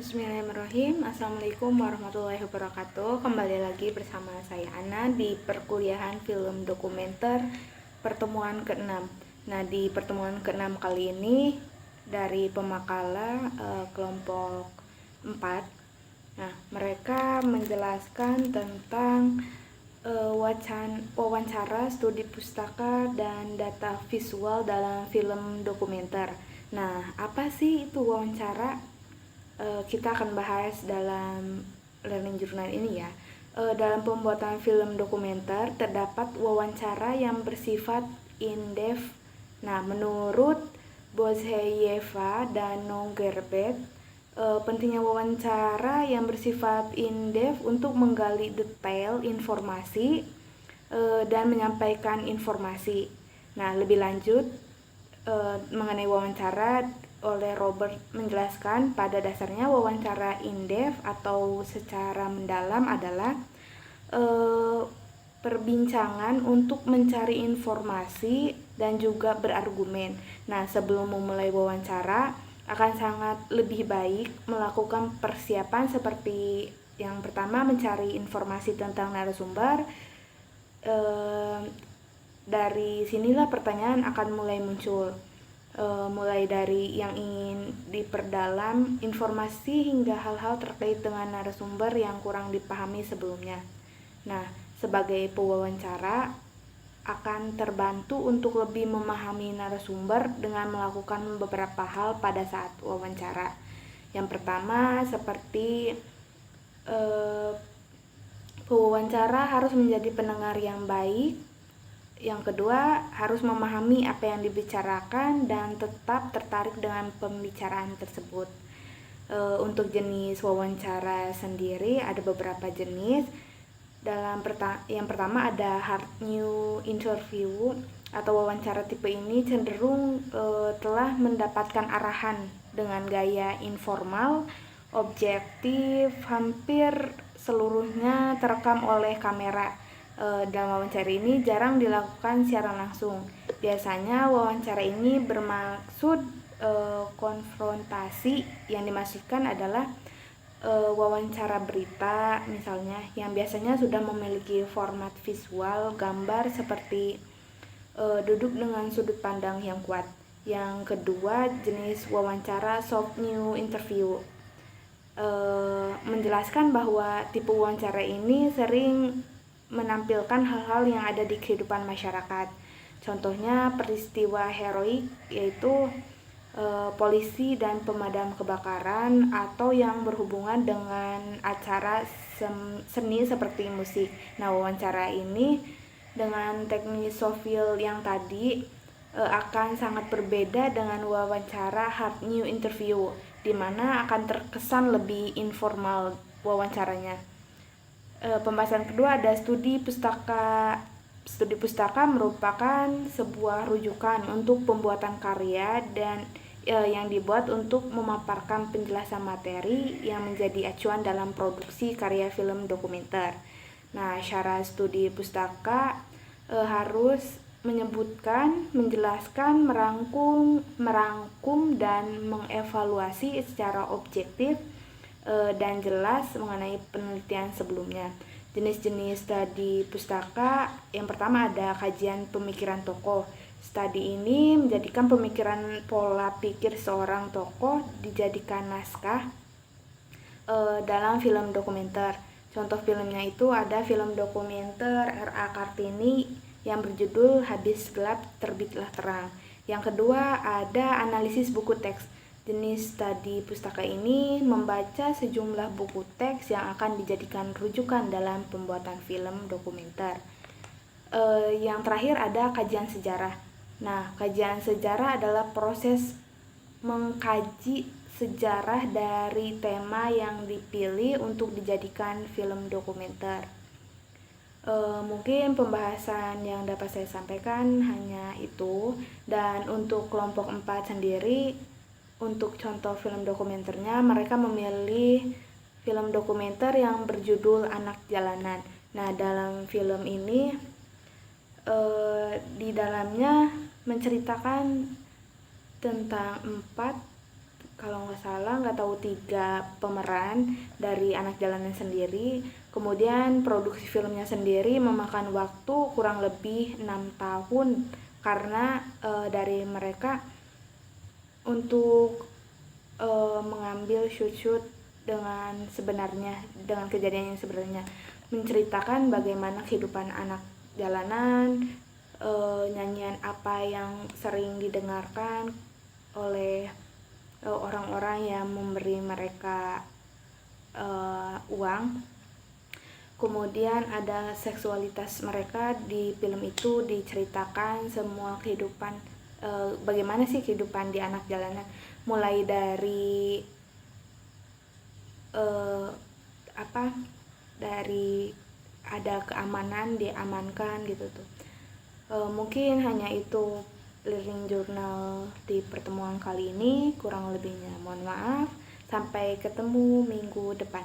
Bismillahirrahmanirrahim. Assalamualaikum warahmatullahi wabarakatuh. Kembali lagi bersama saya Ana di perkuliahan film dokumenter pertemuan ke-6. Nah, di pertemuan ke-6 kali ini dari pemakala kelompok 4. Nah, mereka menjelaskan tentang wawancara, studi pustaka, dan data visual dalam film dokumenter. Nah, apa sih itu wawancara? Kita akan bahas dalam learning journal ini ya. Dalam pembuatan film dokumenter terdapat wawancara yang bersifat in-depth. Nah, menurut Bozheyeva dan Nongerbet, pentingnya wawancara yang bersifat in-depth untuk menggali detail informasi dan menyampaikan informasi. Nah, lebih lanjut mengenai wawancara oleh Robert menjelaskan pada dasarnya wawancara in-depth atau secara mendalam adalah perbincangan untuk mencari informasi dan juga berargumen. Nah, sebelum memulai wawancara akan sangat lebih baik melakukan persiapan seperti yang pertama mencari informasi tentang narasumber. Dari sinilah pertanyaan akan mulai muncul, mulai dari yang ingin diperdalam informasi hingga hal-hal terkait dengan narasumber yang kurang dipahami sebelumnya. Nah, sebagai pewawancara akan terbantu untuk lebih memahami narasumber dengan melakukan beberapa hal pada saat wawancara. Yang pertama seperti pewawancara harus menjadi pendengar yang baik. Yang kedua, harus memahami apa yang dibicarakan dan tetap tertarik dengan pembicaraan tersebut. Untuk jenis wawancara sendiri ada beberapa jenis. Yang pertama ada hard new interview atau wawancara tipe ini cenderung telah mendapatkan arahan dengan gaya informal, objektif, hampir seluruhnya terekam oleh kamera. Dalam wawancara ini jarang dilakukan secara langsung. Biasanya wawancara ini bermaksud konfrontasi. Yang dimaksudkan adalah wawancara berita misalnya, yang biasanya sudah memiliki format visual gambar seperti duduk dengan sudut pandang yang kuat. Yang kedua, jenis wawancara soft new interview. Menjelaskan bahwa tipe wawancara ini sering menampilkan hal-hal yang ada di kehidupan masyarakat. Contohnya peristiwa heroik, yaitu polisi dan pemadam kebakaran, atau yang berhubungan dengan acara seni seperti musik. Nah, wawancara ini dengan teknik soft-skill yang tadi akan sangat berbeda dengan wawancara hard new interview, di mana akan terkesan lebih informal wawancaranya. Pembahasan kedua ada studi pustaka. Studi pustaka merupakan sebuah rujukan untuk pembuatan karya dan yang dibuat untuk memaparkan penjelasan materi yang menjadi acuan dalam produksi karya film dokumenter. Nah, syarat studi pustaka harus menyebutkan, menjelaskan, merangkum dan mengevaluasi secara objektif dan jelas mengenai penelitian sebelumnya. Jenis-jenis studi pustaka, yang pertama ada kajian pemikiran tokoh. Studi ini menjadikan pemikiran pola pikir seorang tokoh dijadikan naskah dalam film dokumenter. Contoh filmnya itu ada film dokumenter R.A. Kartini yang berjudul Habis Gelap Terbitlah Terang. Yang kedua ada analisis buku teks. Jenis studi pustaka ini membaca sejumlah buku teks yang akan dijadikan rujukan dalam pembuatan film dokumenter. Yang terakhir ada kajian sejarah. Nah, kajian sejarah adalah proses mengkaji sejarah dari tema yang dipilih untuk dijadikan film dokumenter. Mungkin pembahasan yang dapat saya sampaikan hanya itu. Dan untuk kelompok 4 sendiri, untuk contoh film dokumenternya, mereka memilih film dokumenter yang berjudul Anak Jalanan. Nah, dalam film ini di dalamnya menceritakan tentang 4 kalau nggak salah, nggak tahu, 3 pemeran dari Anak Jalanan sendiri. Kemudian produksi filmnya sendiri memakan waktu kurang lebih 6 tahun karena dari mereka untuk mengambil shoot dengan sebenarnya, dengan kejadian yang sebenarnya, menceritakan bagaimana kehidupan anak jalanan, nyanyian apa yang sering didengarkan oleh orang-orang yang memberi mereka uang. Kemudian ada seksualitas mereka di film itu, diceritakan semua kehidupan, bagaimana sih kehidupan di anak jalanan, mulai dari dari ada keamanan, diamankan gitu tuh. Mungkin hanya itu Learning Journal di pertemuan kali ini, kurang lebihnya mohon maaf. Sampai ketemu minggu depan.